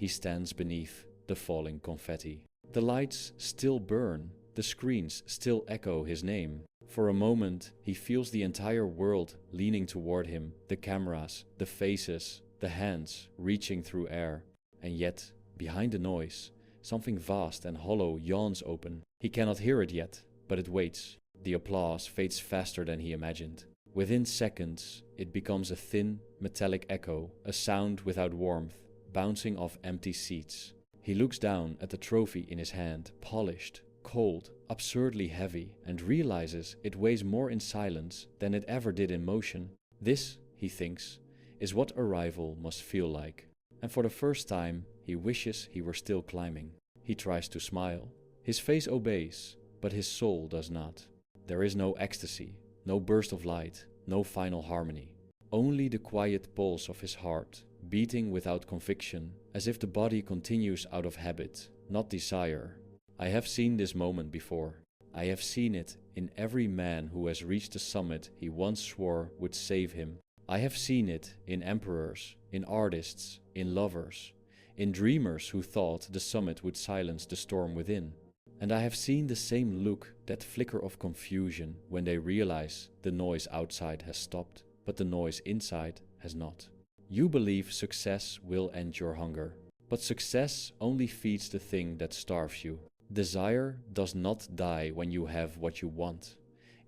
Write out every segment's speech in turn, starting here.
he stands beneath the falling confetti. The lights still burn, the screens still echo his name. For a moment, he feels the entire world leaning toward him, the cameras, the faces, the hands reaching through air. And yet, behind the noise, something vast and hollow yawns open. He cannot hear it yet, but it waits. The applause fades faster than he imagined. Within seconds, it becomes a thin, metallic echo, a sound without warmth, bouncing off empty seats. He looks down at the trophy in his hand, polished, cold, absurdly heavy, and realizes it weighs more in silence than it ever did in motion. This, he thinks, is what arrival must feel like. And for the first time, he wishes he were still climbing. He tries to smile. His face obeys, but his soul does not. There is no ecstasy, no burst of light, no final harmony. Only the quiet pulse of his heart, beating without conviction, as if the body continues out of habit, not desire. I have seen this moment before. I have seen it in every man who has reached the summit he once swore would save him. I have seen it in emperors, in artists, in lovers, in dreamers who thought the summit would silence the storm within. And I have seen the same look, that flicker of confusion when they realize the noise outside has stopped, but the noise inside has not. You believe success will end your hunger, but success only feeds the thing that starves you. Desire does not die when you have what you want.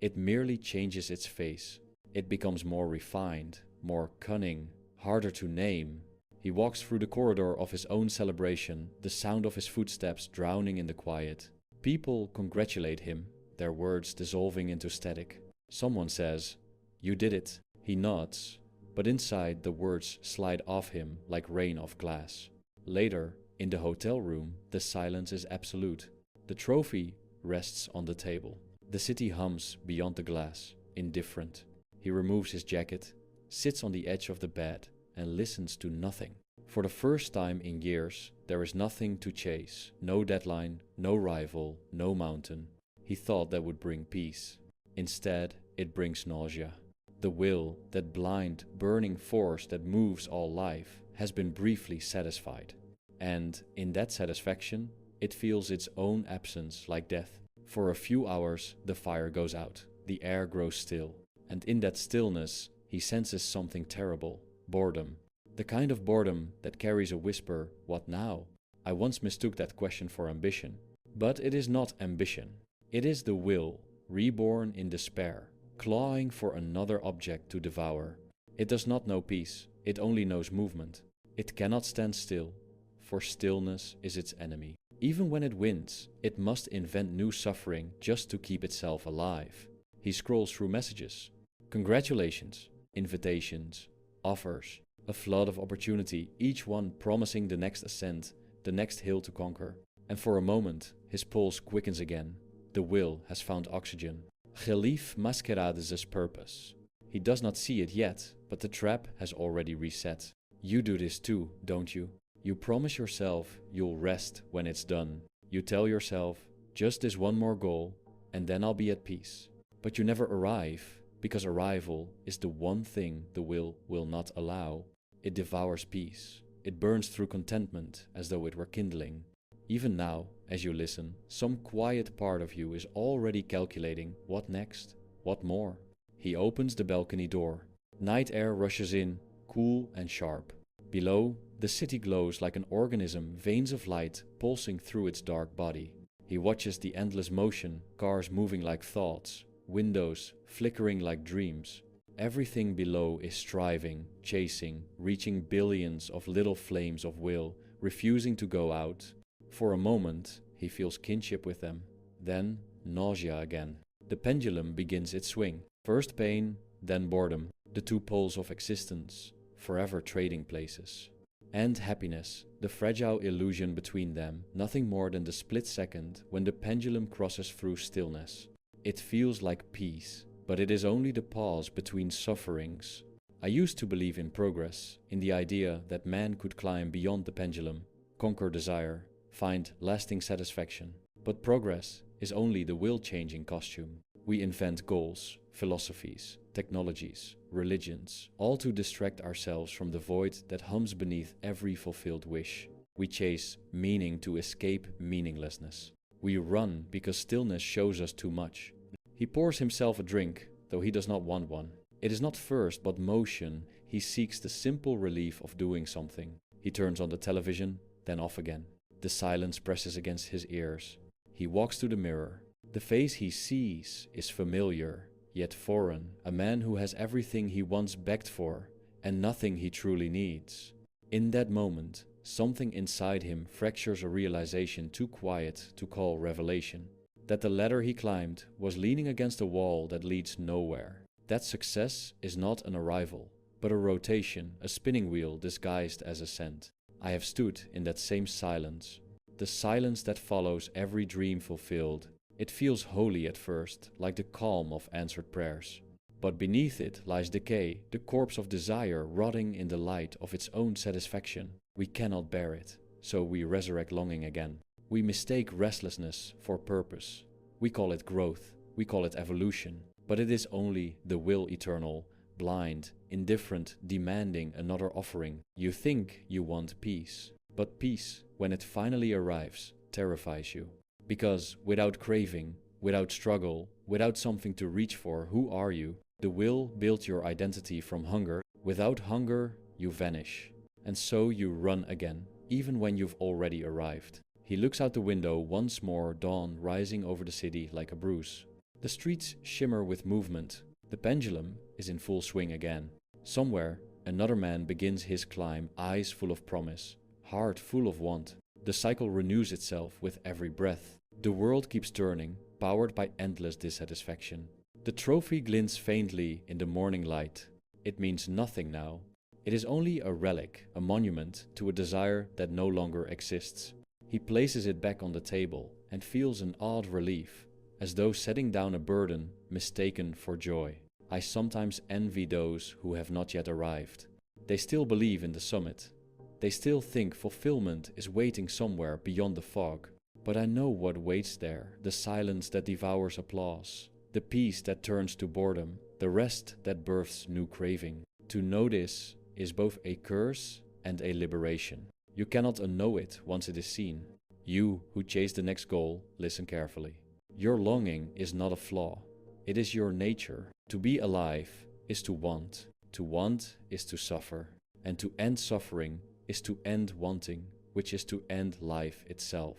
It merely changes its face. It becomes more refined, more cunning, harder to name. He walks through the corridor of his own celebration, the sound of his footsteps drowning in the quiet. People congratulate him, their words dissolving into static. Someone says, "You did it." He nods, but inside the words slide off him like rain off glass. Later, in the hotel room, the silence is absolute. The trophy rests on the table. The city hums beyond the glass, indifferent. He removes his jacket, sits on the edge of the bed, and listens to nothing. For the first time in years, there is nothing to chase, no deadline, no rival, no mountain. He thought that would bring peace. Instead, it brings nausea. The will, that blind, burning force that moves all life, has been briefly satisfied. And in that satisfaction, it feels its own absence like death. For a few hours, the fire goes out, the air grows still. And in that stillness, he senses something terrible, boredom. The kind of boredom that carries a whisper, "What now?" I once mistook that question for ambition. But it is not ambition. It is the will, reborn in despair, clawing for another object to devour. It does not know peace, it only knows movement. It cannot stand still, for stillness is its enemy. Even when it wins, it must invent new suffering just to keep itself alive. He scrolls through messages. Congratulations, invitations, offers, a flood of opportunity, each one promising the next ascent, the next hill to conquer. And for a moment, his pulse quickens again. The will has found oxygen. Relief masquerades his purpose. He does not see it yet, but the trap has already reset. You do this too, don't you? You promise yourself you'll rest when it's done. You tell yourself, just this one more goal, and then I'll be at peace. But you never arrive, because arrival is the one thing the will not allow. It devours peace. It burns through contentment as though it were kindling. Even now, as you listen, some quiet part of you is already calculating what next, what more. He opens the balcony door. Night air rushes in, cool and sharp. Below, the city glows like an organism, veins of light pulsing through its dark body. He watches the endless motion, cars moving like thoughts, windows flickering like dreams. Everything below is striving, chasing, reaching billions of little flames of will, refusing to go out. For a moment, he feels kinship with them. Then, nausea again. The pendulum begins its swing. First pain, then boredom. The two poles of existence, forever trading places. And happiness, the fragile illusion between them, nothing more than the split second when the pendulum crosses through stillness. It feels like peace, but it is only the pause between sufferings. I used to believe in progress, in the idea that man could climb beyond the pendulum, conquer desire, find lasting satisfaction. But progress is only the will-changing costume. We invent goals, philosophies, technologies, religions, all to distract ourselves from the void that hums beneath every fulfilled wish. We chase meaning to escape meaninglessness. We run because stillness shows us too much. He pours himself a drink, though he does not want one. It is not thirst, but motion. He seeks the simple relief of doing something. He turns on the television, then off again. The silence presses against his ears. He walks to the mirror. The face he sees is familiar, yet foreign. A man who has everything he once begged for, and nothing he truly needs. In that moment, something inside him fractures a realization too quiet to call revelation. That the ladder he climbed was leaning against a wall that leads nowhere. That success is not an arrival, but a rotation, a spinning wheel disguised as ascent. I have stood in that same silence, the silence that follows every dream fulfilled. It feels holy at first, like the calm of answered prayers. But beneath it lies decay, the corpse of desire rotting in the light of its own satisfaction. We cannot bear it, so we resurrect longing again. We mistake restlessness for purpose. We call it growth, we call it evolution, but it is only the will eternal, blind, indifferent, demanding another offering. You think you want peace, but peace, when it finally arrives, terrifies you. Because without craving, without struggle, without something to reach for, who are you? The will builds your identity from hunger. Without hunger, you vanish. And so you run again, even when you've already arrived. He looks out the window once more, dawn rising over the city like a bruise. The streets shimmer with movement. The pendulum is in full swing again. Somewhere, another man begins his climb, eyes full of promise, heart full of want. The cycle renews itself with every breath. The world keeps turning, powered by endless dissatisfaction. The trophy glints faintly in the morning light. It means nothing now. It is only a relic, a monument to a desire that no longer exists. He places it back on the table and feels an odd relief, as though setting down a burden mistaken for joy. I sometimes envy those who have not yet arrived. They still believe in the summit. They still think fulfillment is waiting somewhere beyond the fog. But I know what waits there, the silence that devours applause, the peace that turns to boredom, the rest that births new craving. To know this is both a curse and a liberation. You cannot unknow it once it is seen. You who chase the next goal, listen carefully. Your longing is not a flaw. It is your nature. To be alive is to want. To want is to suffer. And to end suffering is to end wanting, which is to end life itself.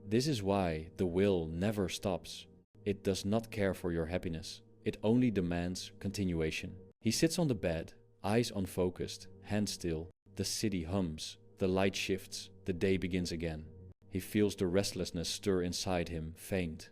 This is why the will never stops. It does not care for your happiness. It only demands continuation. He sits on the bed, eyes unfocused, hands still. The city hums, the light shifts, the day begins again. He feels the restlessness stir inside him, faint,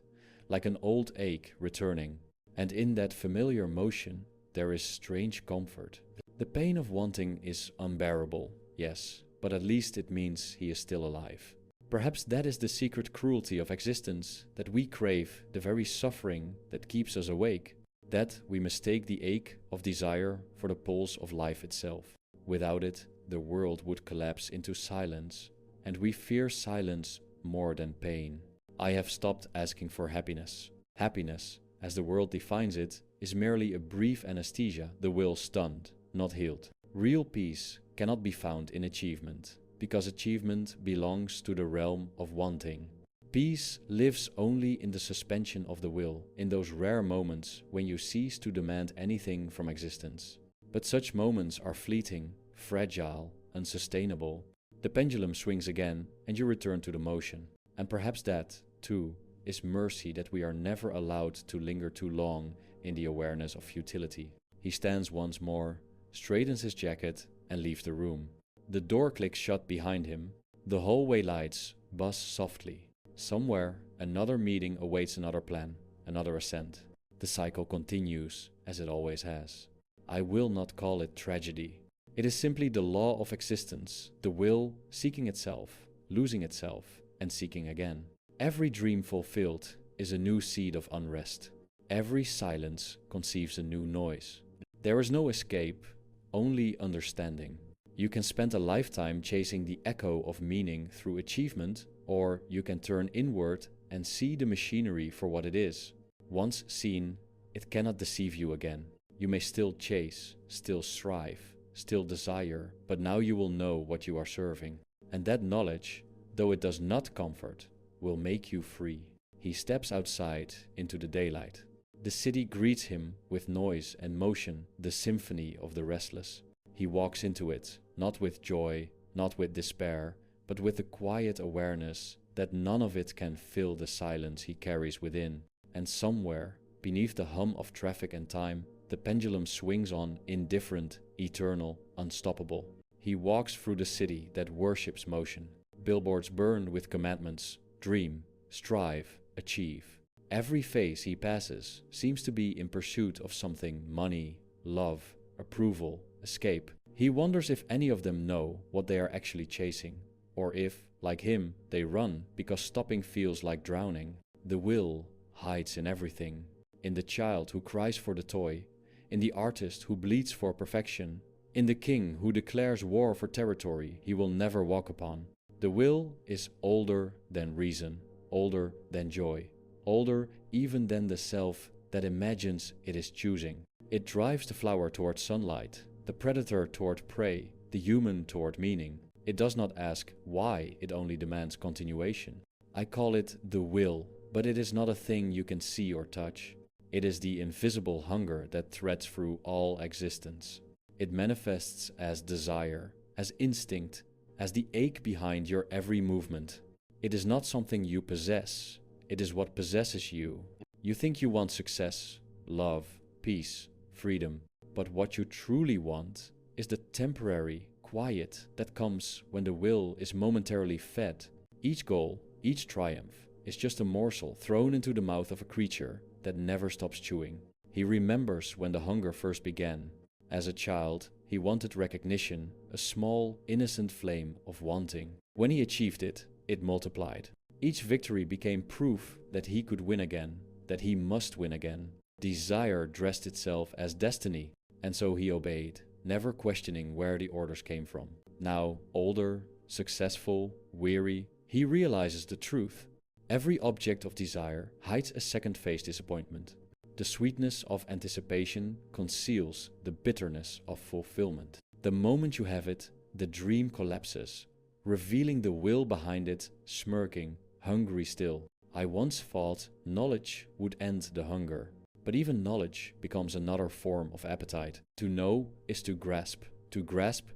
like an old ache returning. And in that familiar motion, there is strange comfort. The pain of wanting is unbearable, yes, but at least it means he is still alive. Perhaps that is the secret cruelty of existence, that we crave the very suffering that keeps us awake, that we mistake the ache of desire for the pulse of life itself. Without it, the world would collapse into silence, and we fear silence more than pain. I have stopped asking for happiness. Happiness, as the world defines it, is merely a brief anesthesia, the will stunned, not healed. Real peace cannot be found in achievement, because achievement belongs to the realm of wanting. Peace lives only in the suspension of the will, in those rare moments when you cease to demand anything from existence. But such moments are fleeting, fragile, unsustainable. The pendulum swings again, and you return to the motion. And perhaps that, too, is mercy, that we are never allowed to linger too long in the awareness of futility. He stands once more, straightens his jacket, and leaves the room. The door clicks shut behind him. The hallway lights buzz softly. Somewhere, another meeting awaits another plan, another ascent. The cycle continues, as it always has. I will not call it tragedy. It is simply the law of existence, the will seeking itself, losing itself, and seeking again. Every dream fulfilled is a new seed of unrest. Every silence conceives a new noise. There is no escape, only understanding. You can spend a lifetime chasing the echo of meaning through achievement, or you can turn inward and see the machinery for what it is. Once seen, it cannot deceive you again. You may still chase, still strive, still desire, but now you will know what you are serving. And that knowledge, though it does not comfort, will make you free. He steps outside into the daylight. The city greets him with noise and motion, the symphony of the restless. He walks into it, not with joy, not with despair, but with the quiet awareness that none of it can fill the silence he carries within. And somewhere, beneath the hum of traffic and time, the pendulum swings on, indifferent, eternal, unstoppable. He walks through the city that worships motion. Billboards burn with commandments: dream, strive, achieve. Every face he passes seems to be in pursuit of something: money, love, approval, escape. He wonders if any of them know what they are actually chasing, or if, like him, they run because stopping feels like drowning. The will hides in everything: in the child who cries for the toy, in the artist who bleeds for perfection, in the king who declares war for territory he will never walk upon. The will is older than reason, older than joy, older even than the self that imagines it is choosing. It drives the flower toward sunlight, the predator toward prey, the human toward meaning. It does not ask why, it only demands continuation. I call it the will, but it is not a thing you can see or touch. It is the invisible hunger that threads through all existence. It manifests as desire, as instinct, as the ache behind your every movement. It is not something you possess, it is what possesses you. You think you want success, love, peace, freedom, but what you truly want is the temporary quiet that comes when the will is momentarily fed. Each goal, each triumph, is just a morsel thrown into the mouth of a creature that never stops chewing. He remembers when the hunger first began. As a child, he wanted recognition, a small, innocent flame of wanting. When he achieved it, it multiplied. Each victory became proof that he could win again, that he must win again. Desire dressed itself as destiny, and so he obeyed, never questioning where the orders came from. Now, older, successful, weary, he realizes the truth. Every object of desire hides a second-phase disappointment. The sweetness of anticipation conceals the bitterness of fulfillment. The moment you have it, the dream collapses, revealing the will behind it, smirking, hungry still. I once thought knowledge would end the hunger, but even knowledge becomes another form of appetite. To know is to grasp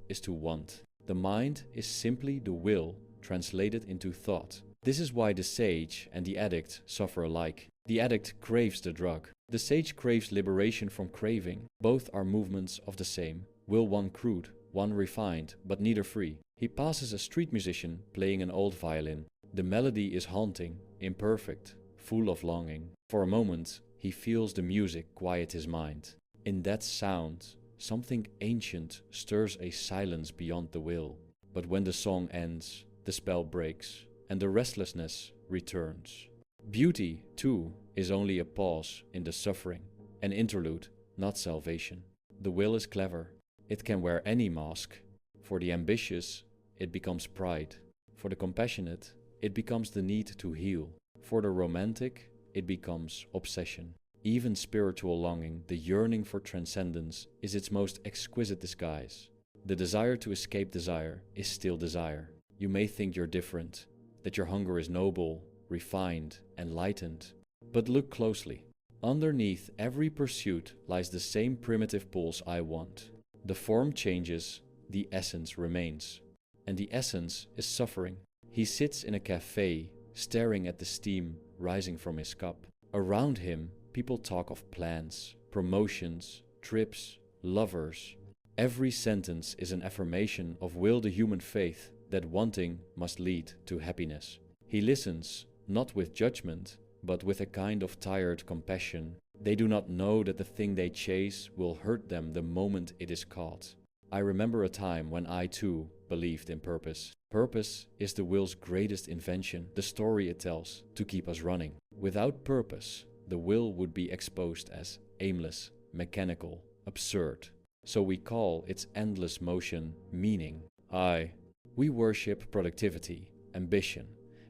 is to want. The mind is simply the will translated into thought. This is why the sage and the addict suffer alike. The addict craves the drug. The sage craves liberation from craving. Both are movements of the same will, one crude, one refined, but neither free. He passes a street musician playing an old violin. The melody is haunting, imperfect, full of longing. For a moment, he feels the music quiet his mind. In that sound, something ancient stirs a silence beyond the will. But when the song ends, the spell breaks, and the restlessness returns. Beauty, too, is only a pause in the suffering, an interlude, not salvation. The will is clever. It can wear any mask. For the ambitious, it becomes pride. For the compassionate, it becomes the need to heal. For the romantic, it becomes obsession. Even spiritual longing, the yearning for transcendence, is its most exquisite disguise. The desire to escape desire is still desire. You may think you're different, that your hunger is noble, refined, enlightened. But look closely. Underneath every pursuit lies the same primitive pulse: I want. The form changes, the essence remains. And the essence is suffering. He sits in a cafe, staring at the steam rising from his cup. Around him, people talk of plans, promotions, trips, lovers. Every sentence is an affirmation of will, the human faith that wanting must lead to happiness. He listens, not with judgment, but with a kind of tired compassion. They do not know that the thing they chase will hurt them the moment it is caught. I remember a time when I too believed in purpose. Purpose is the will's greatest invention, the story it tells to keep us running. Without purpose, the will would be exposed as aimless, mechanical, absurd. So we call its endless motion meaning. We worship productivity, ambition,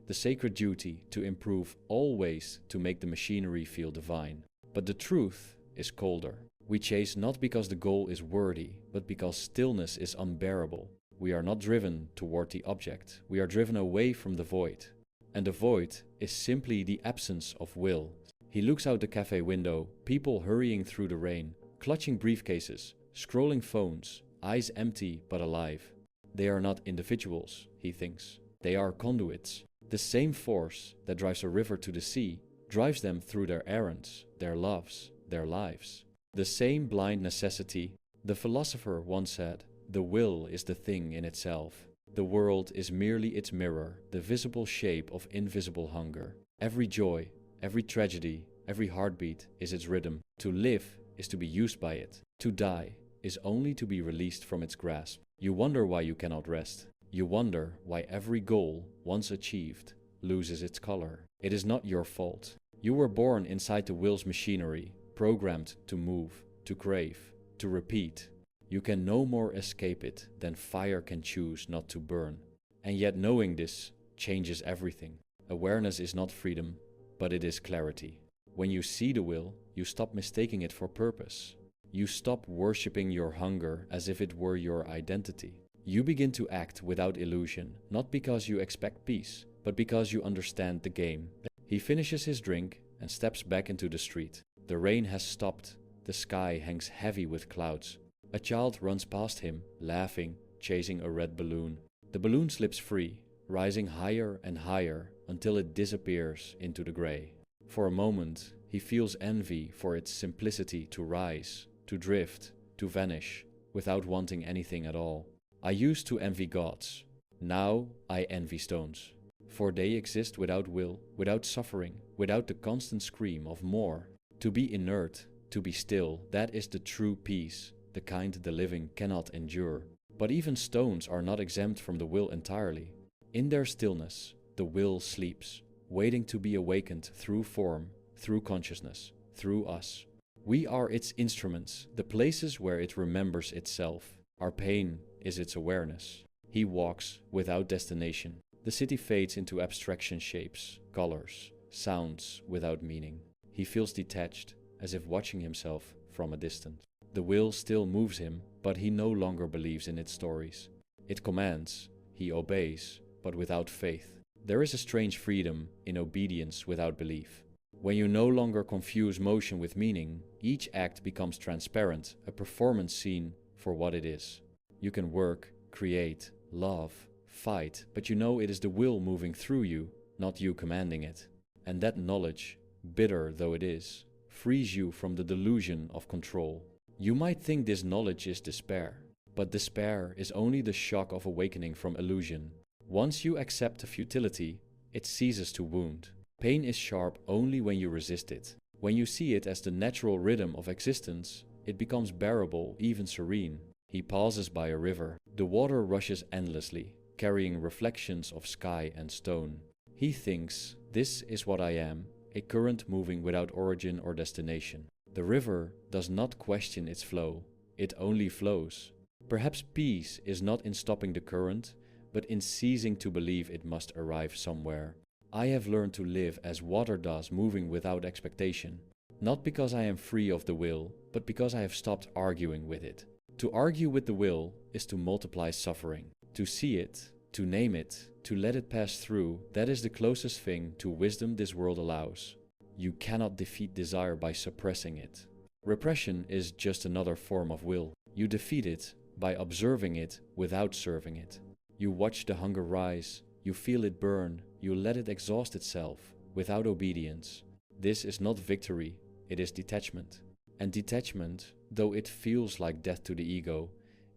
the sacred duty to improve always to make the machinery feel divine. But the truth is colder. We chase not because the goal is worthy, but because stillness is unbearable. we are not driven toward the object, we are driven away from the void. And the void is simply the absence of will. He looks out the cafe window, people hurrying through the rain, clutching briefcases, scrolling phones, eyes empty but alive. They are not individuals, he thinks. They are conduits. The same force that drives a river to the sea drives them through their errands, their loves, their lives. The same blind necessity. The philosopher once said, "The will is the thing in itself. The world is merely its mirror, the visible shape of invisible hunger. Every joy, every tragedy, every heartbeat is its rhythm. To live is to be used by it. To die is only to be released from its grasp." You wonder why you cannot rest. You wonder why every goal, once achieved, loses its color. It is not your fault. You were born inside the will's machinery, programmed to move, to crave, to repeat. You can no more escape it than fire can choose not to burn. And yet knowing this changes everything. Awareness is not freedom, but it is clarity. When you see the will, you stop mistaking it for purpose. You stop worshipping your hunger as if it were your identity. You begin to act without illusion, not because you expect peace, but because you understand the game. He finishes his drink and steps back into the street. The rain has stopped. The sky hangs heavy with clouds. A child runs past him, laughing, chasing a red balloon. The balloon slips free, rising higher and higher until it disappears into the gray. For a moment, he feels envy for its simplicity to rise, to drift, to vanish, without wanting anything at all. I used to envy gods. Now I envy stones. For they exist without will, without suffering, without the constant scream of more. To be inert, to be still, that is the true peace, the kind the living cannot endure. But even stones are not exempt from the will entirely. In their stillness, the will sleeps, waiting to be awakened through form, through consciousness, through us. We are its instruments, the places where it remembers itself. Our pain is its awareness. He walks without destination. The city fades into abstraction shapes, colors, sounds without meaning. He feels detached, as if watching himself from a distance. The will still moves him, but he no longer believes in its stories. It commands, he obeys, but without faith. There is a strange freedom in obedience without belief. When you no longer confuse motion with meaning, each act becomes transparent, a performance scene for what it is. You can work, create, love, fight, but you know it is the will moving through you, not you commanding it. And that knowledge, bitter though it is, frees you from the delusion of control. You might think this knowledge is despair, but despair is only the shock of awakening from illusion. Once you accept the futility, it ceases to wound. Pain is sharp only when you resist it. When you see it as the natural rhythm of existence, it becomes bearable, even serene. He pauses by a river. The water rushes endlessly, carrying reflections of sky and stone. He thinks, this is what I am, a current moving without origin or destination. The river does not question its flow, it only flows. Perhaps peace is not in stopping the current, but in ceasing to believe it must arrive somewhere. I have learned to live as water does, moving without expectation. Not because I am free of the will, but because I have stopped arguing with it. To argue with the will is to multiply suffering. To see it, to name it, to let it pass through, that is the closest thing to wisdom this world allows. You cannot defeat desire by suppressing it. Repression is just another form of will. You defeat it by observing it without serving it. You watch the hunger rise, you feel it burn, you let it exhaust itself without obedience. This is not victory, it is detachment. And detachment, though it feels like death to the ego,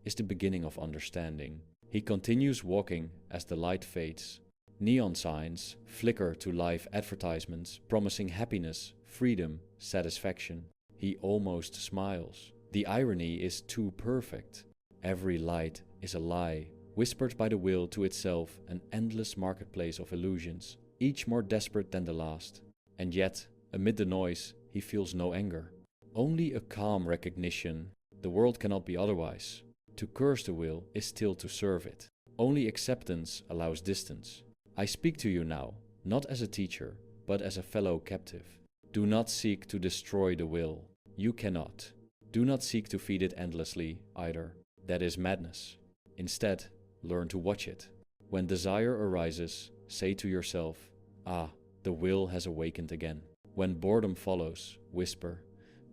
is the beginning of understanding. He continues walking as the light fades. Neon signs flicker to live advertisements promising happiness, freedom, satisfaction. He almost smiles. The irony is too perfect. Every light is a lie, whispered by the will to itself, an endless marketplace of illusions, each more desperate than the last. And yet, amid the noise, he feels no anger. Only a calm recognition, the world cannot be otherwise. To curse the will is still to serve it. Only acceptance allows distance. I speak to you now, not as a teacher, but as a fellow captive. Do not seek to destroy the will. You cannot. Do not seek to feed it endlessly, either. That is madness. Instead, learn to watch it. When desire arises, say to yourself, "Ah, the will has awakened again." When boredom follows, whisper,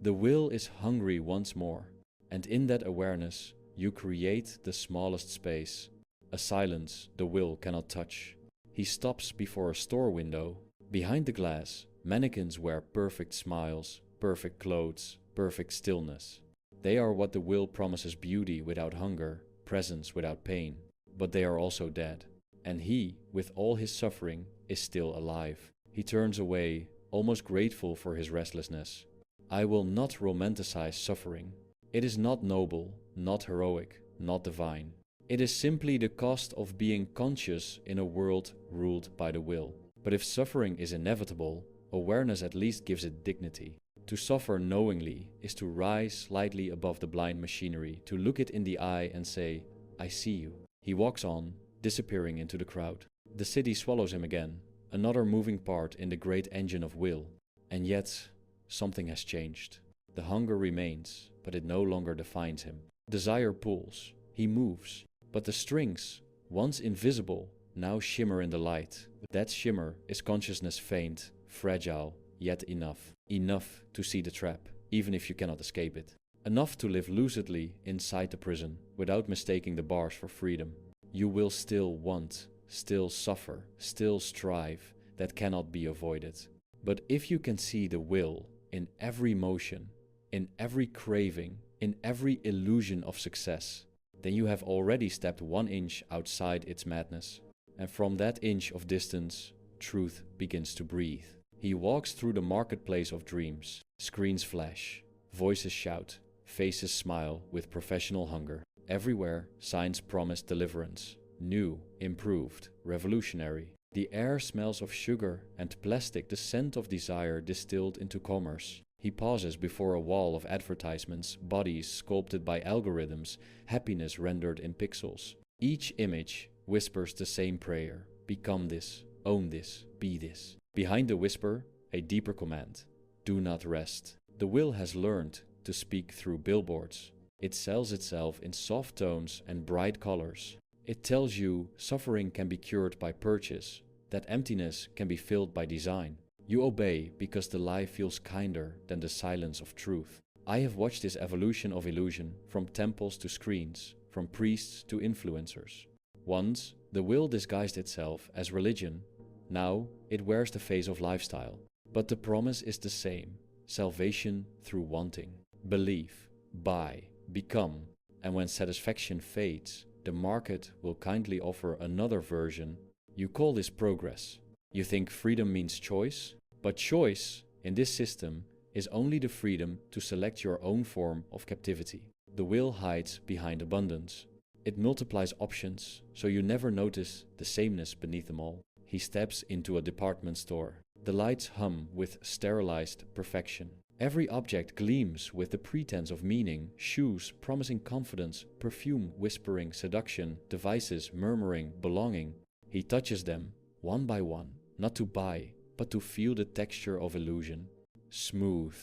"The will is hungry once more." And in that awareness, you create the smallest space, a silence the will cannot touch. He stops before a store window. Behind the glass, mannequins wear perfect smiles, perfect clothes, perfect stillness. They are what the will promises: beauty without hunger, presence without pain. But they are also dead. And he, with all his suffering, is still alive. He turns away, almost grateful for his restlessness. I will not romanticize suffering. It is not noble, not heroic, not divine. It is simply the cost of being conscious in a world ruled by the will. But if suffering is inevitable, awareness at least gives it dignity. To suffer knowingly is to rise slightly above the blind machinery, to look it in the eye and say, "I see you." He walks on, disappearing into the crowd. The city swallows him again, another moving part in the great engine of will. And yet, something has changed. The hunger remains, but it no longer defines him. Desire pulls, he moves, but the strings, once invisible, now shimmer in the light. That shimmer is consciousness, faint, fragile, yet enough. Enough to see the trap, even if you cannot escape it. Enough to live lucidly inside the prison, without mistaking the bars for freedom. You will still want, still suffer, still strive. That cannot be avoided. But if you can see the will in every motion, in every craving, in every illusion of success, then you have already stepped 1 inch outside its madness. And from that inch of distance, truth begins to breathe. He walks through the marketplace of dreams. Screens flash, voices shout, faces smile with professional hunger. Everywhere, signs promise deliverance. New, improved, revolutionary. The air smells of sugar and plastic, the scent of desire distilled into commerce. He pauses before a wall of advertisements, bodies sculpted by algorithms, happiness rendered in pixels. Each image whispers the same prayer: become this, own this, be this. Behind the whisper, a deeper command: do not rest. The will has learned to speak through billboards. It sells itself in soft tones and bright colors. It tells you suffering can be cured by purchase, that emptiness can be filled by design. You obey because the lie feels kinder than the silence of truth. I have watched this evolution of illusion, from temples to screens, from priests to influencers. Once, the will disguised itself as religion. Now, it wears the face of lifestyle. But the promise is the same: salvation through wanting. Believe, buy, become, and when satisfaction fades, the market will kindly offer another version. You call this progress. You think freedom means choice, but choice, in this system, is only the freedom to select your own form of captivity. The will hides behind abundance. It multiplies options, so you never notice the sameness beneath them all. He steps into a department store. The lights hum with sterilized perfection. Every object gleams with the pretense of meaning: shoes promising confidence, perfume whispering seduction, devices murmuring belonging. He touches them, one by one, not to buy, but to feel the texture of illusion. Smooth,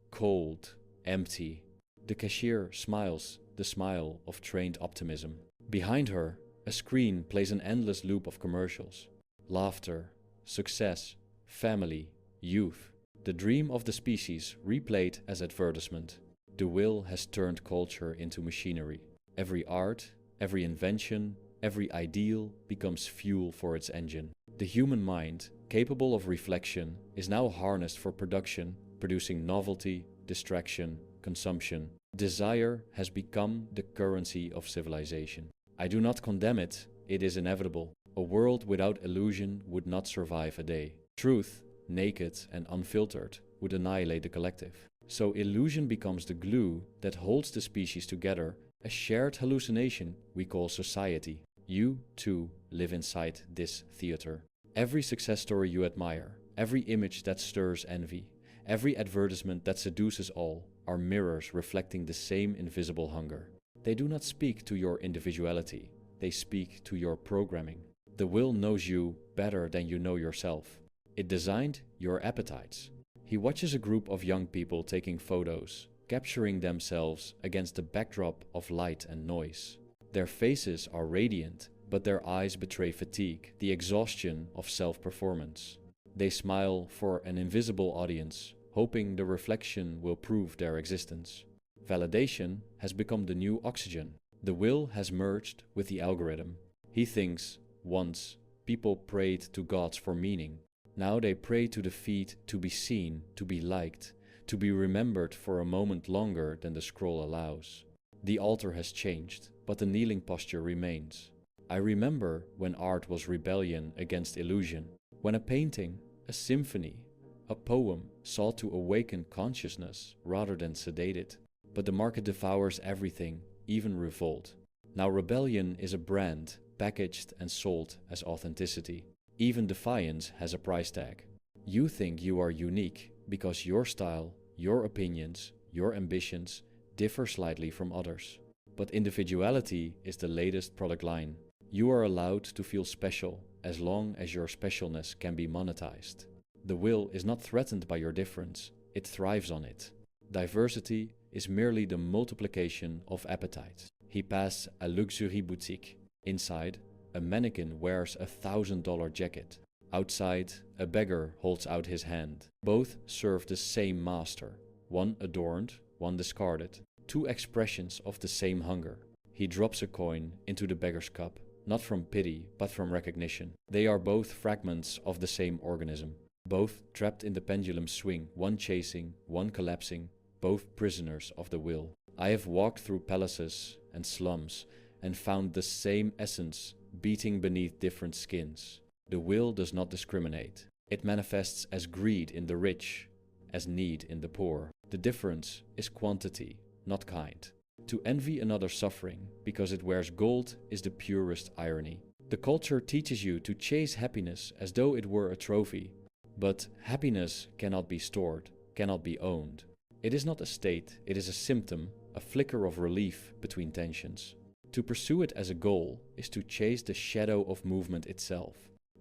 cold, empty. The cashier smiles, the smile of trained optimism. Behind her, a screen plays an endless loop of commercials. Laughter, success, family, youth. The dream of the species replayed as advertisement. The will has turned culture into machinery. Every art, every invention, every ideal becomes fuel for its engine. The human mind, capable of reflection, is now harnessed for production, producing novelty, distraction, consumption. Desire has become the currency of civilization. I do not condemn it, it is inevitable. A world without illusion would not survive a day. Truth, naked and unfiltered, would annihilate the collective. So illusion becomes the glue that holds the species together, a shared hallucination we call society. You, too, live inside this theater. Every success story you admire, every image that stirs envy, every advertisement that seduces all, are mirrors reflecting the same invisible hunger. They do not speak to your individuality, they speak to your programming. The will knows you better than you know yourself. It designed your appetites. He watches a group of young people taking photos, capturing themselves against the backdrop of light and noise. Their faces are radiant, but their eyes betray fatigue, the exhaustion of self-performance. They smile for an invisible audience, hoping the reflection will prove their existence. Validation has become the new oxygen. The will has merged with the algorithm. He thinks, once, people prayed to gods for meaning. Now they pray to the feet to be seen, to be liked, to be remembered for a moment longer than the scroll allows. The altar has changed, but the kneeling posture remains. I remember when art was rebellion against illusion, when a painting, a symphony, a poem sought to awaken consciousness rather than sedate it. But the market devours everything, even revolt. Now rebellion is a brand, packaged and sold as authenticity. Even defiance has a price tag. You think you are unique because your style, your opinions, your ambitions differ slightly from others. But individuality is the latest product line. You are allowed to feel special as long as your specialness can be monetized. The will is not threatened by your difference, it thrives on it. Diversity is merely the multiplication of appetite. He passed a luxury boutique. Inside, a mannequin wears a $1,000 jacket. Outside, a beggar holds out his hand. Both serve the same master. One adorned, one discarded. Two expressions of the same hunger. He drops a coin into the beggar's cup, not from pity, but from recognition. They are both fragments of the same organism. Both trapped in the pendulum swing, one chasing, one collapsing, both prisoners of the will. I have walked through palaces and slums and found the same essence beating beneath different skins. The will does not discriminate. It manifests as greed in the rich, as need in the poor. The difference is quantity, not kind. To envy another suffering because it wears gold is the purest irony. The culture teaches you to chase happiness as though it were a trophy. But happiness cannot be stored, cannot be owned. It is not a state, it is a symptom, a flicker of relief between tensions. To pursue it as a goal is to chase the shadow of movement itself.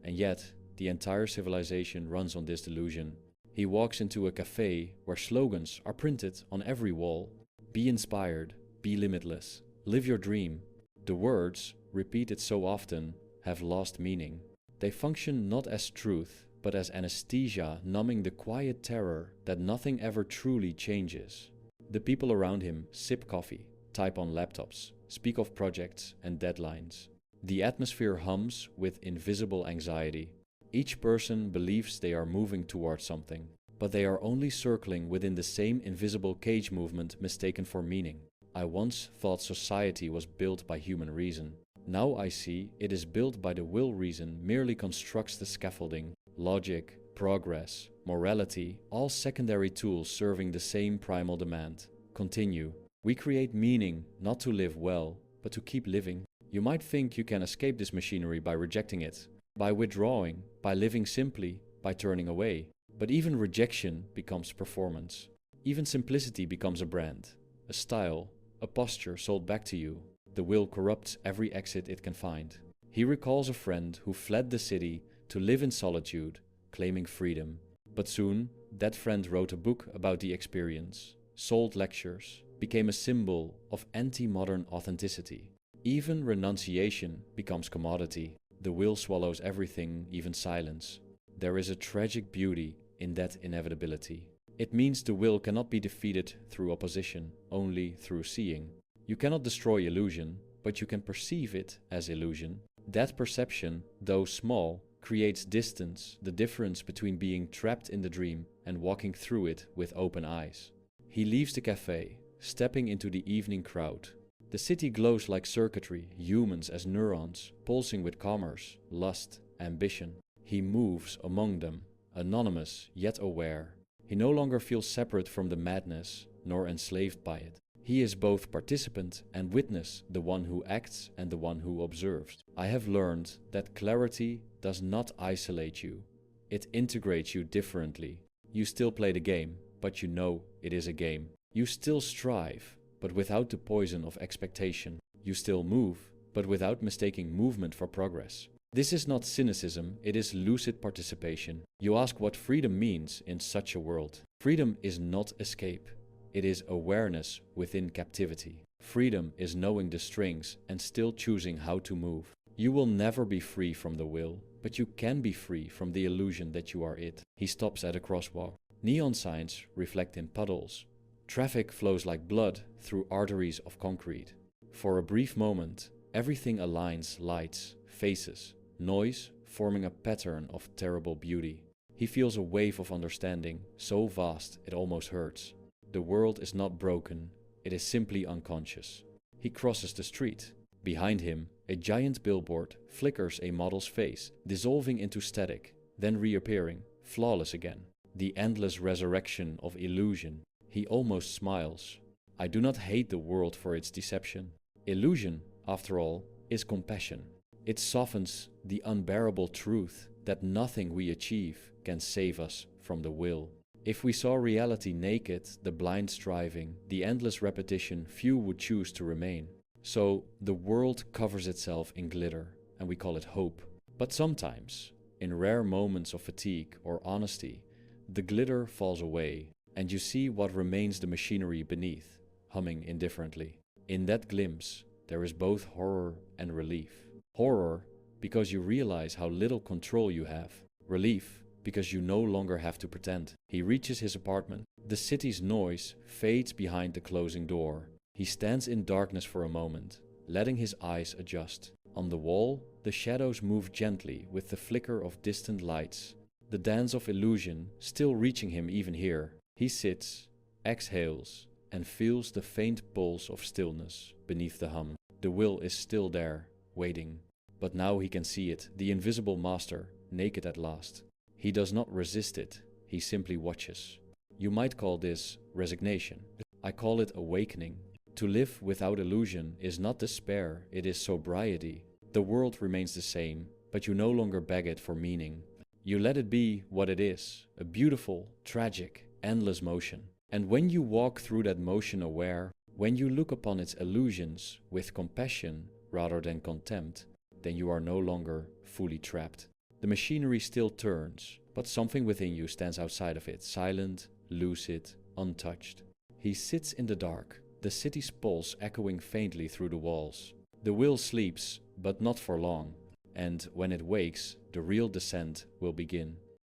And yet, the entire civilization runs on this delusion. He walks into a cafe where slogans are printed on every wall. Be inspired, be limitless, live your dream. The words, repeated so often, have lost meaning. They function not as truth, but as anesthesia numbing the quiet terror that nothing ever truly changes. The people around him sip coffee, type on laptops, speak of projects and deadlines. The atmosphere hums with invisible anxiety. Each person believes they are moving towards something, but they are only circling within the same invisible cage movement mistaken for meaning. I once thought society was built by human reason. Now I see it is built by the will. Reason merely constructs the scaffolding. Logic, progress, morality, all secondary tools serving the same primal demand. Continue. We create meaning not to live well, but to keep living. You might think you can escape this machinery by rejecting it, by withdrawing, by living simply, by turning away. But even rejection becomes performance. Even simplicity becomes a brand, a style, a posture sold back to you. The will corrupts every exit it can find. He recalls a friend who fled the city to live in solitude, claiming freedom. But soon, that friend wrote a book about the experience, sold lectures, became a symbol of anti-modern authenticity. Even renunciation becomes commodity. The will swallows everything, even silence. There is a tragic beauty in that inevitability. It means the will cannot be defeated through opposition, only through seeing. You cannot destroy illusion, but you can perceive it as illusion. That perception, though small, creates distance, the difference between being trapped in the dream and walking through it with open eyes. He leaves the cafe, stepping into the evening crowd. The city glows like circuitry, humans as neurons, pulsing with commerce, lust, ambition. He moves among them, anonymous yet aware. He no longer feels separate from the madness, nor enslaved by it. He is both participant and witness, the one who acts and the one who observes. I have learned that clarity does not isolate you. It integrates you differently. You still play the game, but you know it is a game. You still strive, but without the poison of expectation. You still move, but without mistaking movement for progress. This is not cynicism, it is lucid participation. You ask what freedom means in such a world. Freedom is not escape. It is awareness within captivity. Freedom is knowing the strings and still choosing how to move. You will never be free from the will, but you can be free from the illusion that you are it. He stops at a crosswalk. Neon signs reflect in puddles. Traffic flows like blood through arteries of concrete. For a brief moment, everything aligns: lights, faces, noise, forming a pattern of terrible beauty. He feels a wave of understanding, so vast it almost hurts. The world is not broken, it is simply unconscious. He crosses the street. Behind him, a giant billboard flickers a model's face, dissolving into static, then reappearing, flawless again. The endless resurrection of illusion. He almost smiles. I do not hate the world for its deception. Illusion, after all, is compassion. It softens the unbearable truth that nothing we achieve can save us from the will. If we saw reality naked, the blind striving, the endless repetition, few would choose to remain. So the world covers itself in glitter, and we call it hope. But sometimes, in rare moments of fatigue or honesty, the glitter falls away, and you see what remains: the machinery beneath, humming indifferently. In that glimpse, there is both horror and relief. Horror, because you realize how little control you have. Relief, because you no longer have to pretend. He reaches his apartment. The city's noise fades behind the closing door. He stands in darkness for a moment, letting his eyes adjust. On the wall, the shadows move gently with the flicker of distant lights. The dance of illusion still reaching him even here. He sits, exhales, and feels the faint pulse of stillness beneath the hum. The will is still there, waiting. But now he can see it, the invisible master, naked at last. He does not resist it, he simply watches. You might call this resignation. I call it awakening. To live without illusion is not despair, it is sobriety. The world remains the same, but you no longer beg it for meaning. You let it be what it is, a beautiful, tragic, endless motion. And when you walk through that motion aware, when you look upon its illusions with compassion rather than contempt, then you are no longer fully trapped. The machinery still turns, but something within you stands outside of it, silent, lucid, untouched. He sits in the dark, the city's pulse echoing faintly through the walls. The will sleeps, but not for long, and when it wakes, the real descent will begin.